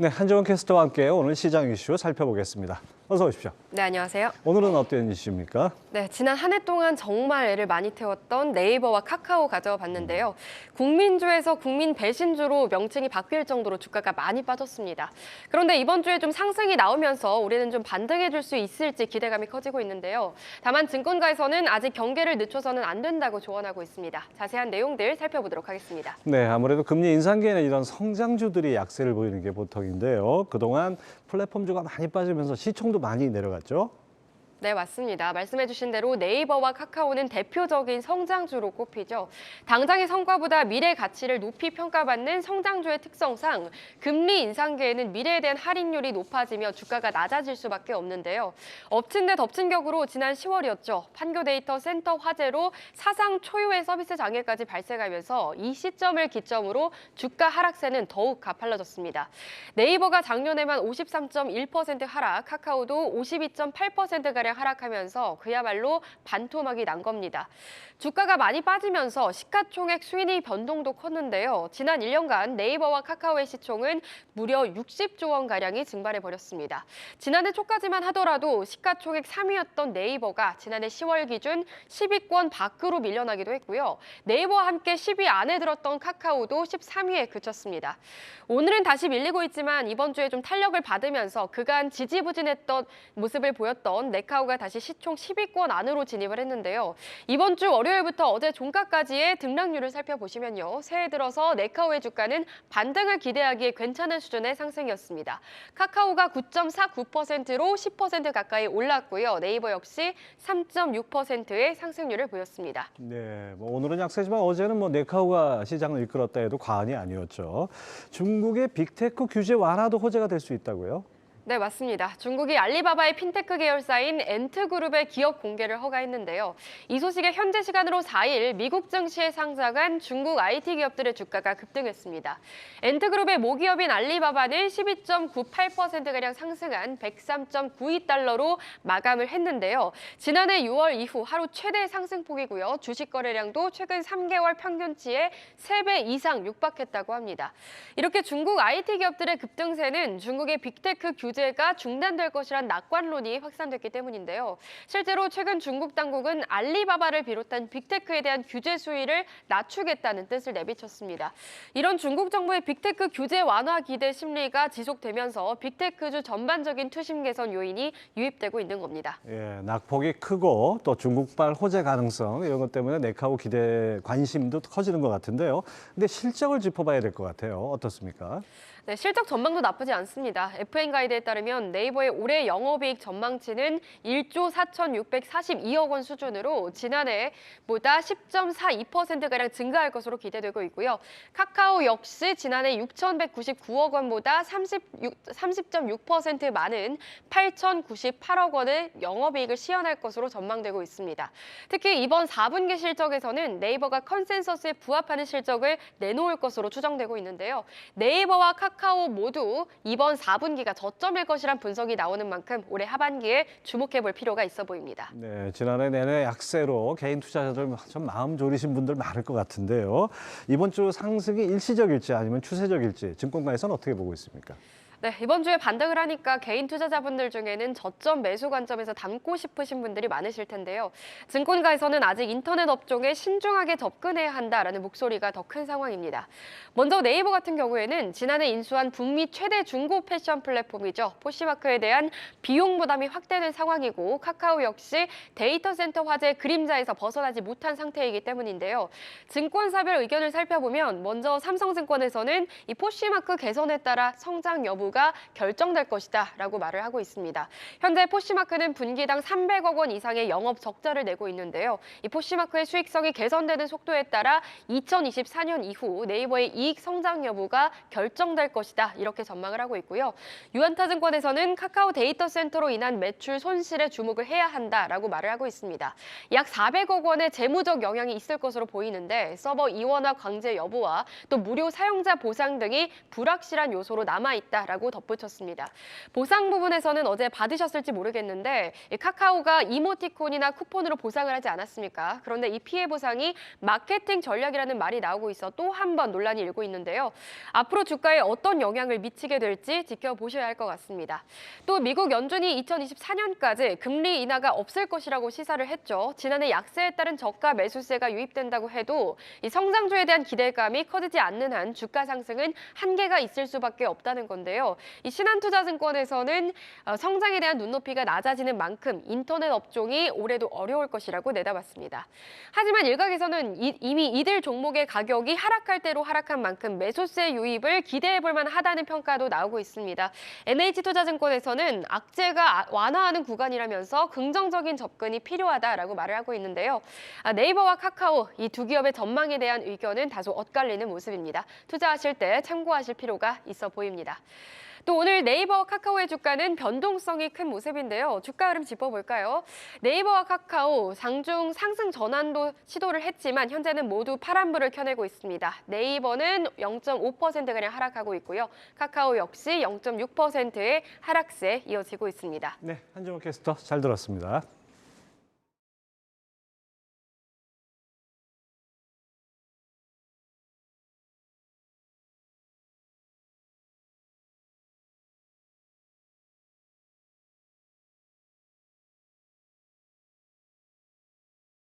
네, 한정원 캐스터와 함께 오늘 시장 이슈 살펴보겠습니다. 어서 오십시오. 네, 안녕하세요. 오늘은 어떤 이슈입니까? 네, 지난 한 해 동안 정말 애를 많이 태웠던 네이버와 카카오 가져와 봤는데요. 국민주에서 국민 배신주로 명칭이 바뀔 정도로 주가가 많이 빠졌습니다. 그런데 이번 주에 좀 상승이 나오면서 올해는 좀 반등해 줄 수 있을지 기대감이 커지고 있는데요. 다만 증권가에서는 아직 경계를 늦춰서는 안 된다고 조언하고 있습니다. 자세한 내용들 살펴보도록 하겠습니다. 네, 아무래도 금리 인상기에는 이런 성장주들이 약세를 보이는 게 보통인데요. 그동안 플랫폼주가 많이 빠지면서 시총도 많이 내려갔죠. 네, 맞습니다. 말씀해주신 대로 네이버와 카카오는 대표적인 성장주로 꼽히죠. 당장의 성과보다 미래 가치를 높이 평가받는 성장주의 특성상 금리 인상기에는 미래에 대한 할인율이 높아지며 주가가 낮아질 수밖에 없는데요. 엎친 데 덮친 격으로 지난 10월이었죠. 판교 데이터 센터 화재로 사상 초유의 서비스 장애까지 발생하면서 이 시점을 기점으로 주가 하락세는 더욱 가팔라졌습니다. 네이버가 작년에만 53.1% 하락, 카카오도 52.8%가량 하락하면서 그야말로 반토막이 난 겁니다. 주가가 많이 빠지면서 시가총액 순위 변동도 컸는데요. 지난 1년간 네이버와 카카오의 시총은 무려 60조 원가량이 증발해버렸습니다. 지난해 초까지만 하더라도 시가총액 3위였던 네이버가 지난해 10월 기준 10위권 밖으로 밀려나기도 했고요. 네이버와 함께 10위 안에 들었던 카카오도 13위에 그쳤습니다. 오늘은 다시 밀리고 있지만 이번 주에 좀 탄력을 받으면서 그간 지지부진했던 모습을 보였던 네카오가 다시 시총 10위권 안으로 진입을 했는데요. 이번 주 월요일부터 어제 종가까지의 등락률을 살펴보시면요. 새해 들어서 네카오의 주가는 반등을 기대하기에 괜찮은 수준의 상승이었습니다. 카카오가 9.49%로 10% 가까이 올랐고요. 네이버 역시 3.6%의 상승률을 보였습니다. 네, 오늘은 약세지만 어제는 네카오가 시장을 이끌었다 해도 과언이 아니었죠. 중국의 빅테크 규제 완화도 호재가 될 수 있다고요? 네, 맞습니다. 중국이 알리바바의 핀테크 계열사인 엔트그룹의 기업 공개를 허가했는데요. 이 소식에 현재 시간으로 4일 미국 증시에 상장한 중국 IT 기업들의 주가가 급등했습니다. 엔트그룹의 모기업인 알리바바는 12.98%가량 상승한 103.92달러로 마감을 했는데요. 지난해 6월 이후 하루 최대 상승폭이고요. 주식 거래량도 최근 3개월 평균치의 3배 이상 육박했다고 합니다. 이렇게 중국 IT 기업들의 급등세는 중국의 빅테크 규제가 중단될 것이란 낙관론이 확산됐기 때문인데요. 실제로 최근 중국 당국은 알리바바를 비롯한 빅테크에 대한 규제 수위를 낮추겠다는 뜻을 내비쳤습니다. 이런 중국 정부의 빅테크 규제 완화 기대 심리가 지속되면서 빅테크주 전반적인 투심 개선 요인이 유입되고 있는 겁니다. 예, 낙폭이 크고 또 중국발 호재 가능성 이런 것 때문에 네카오 기대 관심도 커지는 것 같은데요. 근데 실적을 짚어봐야 될 것 같아요. 어떻습니까? 네, 실적 전망도 나쁘지 않습니다. FN 가이드에 따르면 네이버의 올해 영업이익 전망치는 1조 4,642억 원 수준으로 지난해보다 10.42%가량 증가할 것으로 기대되고 있고요. 카카오 역시 지난해 6,199억 원보다 30.6% 많은 8,098억 원의 영업이익을 시현할 것으로 전망되고 있습니다. 특히 이번 4분기 실적에서는 네이버가 컨센서스에 부합하는 실적을 내놓을 것으로 추정되고 있는데요. 네이버와 카카오 모두 이번 4분기가 저점일 것이란 분석이 나오는 만큼 올해 하반기에 주목해볼 필요가 있어 보입니다. 네, 지난해 내내 약세로 개인 투자자들 좀 마음 졸이신 분들 많을 것 같은데요. 이번 주 상승이 일시적일지 아니면 추세적일지 증권가에서는 어떻게 보고 있습니까? 네, 이번 주에 반등을 하니까 개인 투자자분들 중에는 저점 매수 관점에서 담고 싶으신 분들이 많으실 텐데요. 증권가에서는 아직 인터넷 업종에 신중하게 접근해야 한다라는 목소리가 더 큰 상황입니다. 먼저 네이버 같은 경우에는 지난해 인수한 북미 최대 중고 패션 플랫폼이죠. 포시마크에 대한 비용 부담이 확대된 상황이고 카카오 역시 데이터 센터 화재 그림자에서 벗어나지 못한 상태이기 때문인데요. 증권사별 의견을 살펴보면 먼저 삼성증권에서는 이 포시마크 개선에 따라 성장 여부가 결정될 것이다 라고 말을 하고 있습니다. 현재 포시마크는 분기당 300억 원 이상의 영업 적자를 내고 있는데요. 이 포시마크의 수익성이 개선되는 속도에 따라 2024년 이후 네이버의 이익 성장 여부가 결정될 것이다 이렇게 전망을 하고 있고요. 유한타증권에서는 카카오 데이터 센터로 인한 매출 손실에 주목을 해야 한다라고 말을 하고 있습니다. 약 400억 원의 재무적 영향이 있을 것으로 보이는데 서버 이원화 강제 여부와 또 무료 사용자 보상 등이 불확실한 요소로 남아있다라고 있다라고 덧붙였습니다. 보상 부분에서는 어제 받으셨을지 모르겠는데 이 카카오가 이모티콘이나 쿠폰으로 보상을 하지 않았습니까? 그런데 이 피해 보상이 마케팅 전략이라는 말이 나오고 있어 또 한 번 논란이 일고 있는데요. 앞으로 주가에 어떤 영향을 미치게 될지 지켜보셔야 할 것 같습니다. 또 미국 연준이 2024년까지 금리 인하가 없을 것이라고 시사를 했죠. 지난해 약세에 따른 저가 매수세가 유입된다고 해도 이 성장주에 대한 기대감이 커지지 않는 한 주가 상승은 한계가 있을 수밖에 없다는 건데요. 이 신한투자증권에서는 성장에 대한 눈높이가 낮아지는 만큼 인터넷 업종이 올해도 어려울 것이라고 내다봤습니다. 하지만 일각에서는 이미 이들 종목의 가격이 하락할 대로 하락한 만큼 매수세 유입을 기대해 볼 만하다는 평가도 나오고 있습니다. NH투자증권에서는 악재가 완화하는 구간이라면서 긍정적인 접근이 필요하다라고 말을 하고 있는데요. 네이버와 카카오 이 두 기업의 전망에 대한 의견은 다소 엇갈리는 모습입니다. 투자하실 때 참고하실 필요가 있어 보입니다. 또 오늘 네이버와 카카오의 주가는 변동성이 큰 모습인데요. 주가 흐름 짚어볼까요? 네이버와 카카오 장중 상승 전환도 시도를 했지만 현재는 모두 파란불을 켜내고 있습니다. 네이버는 0.5%가량 하락하고 있고요. 카카오 역시 0.6%의 하락세 이어지고 있습니다. 네, 한지원 캐스터 잘 들었습니다.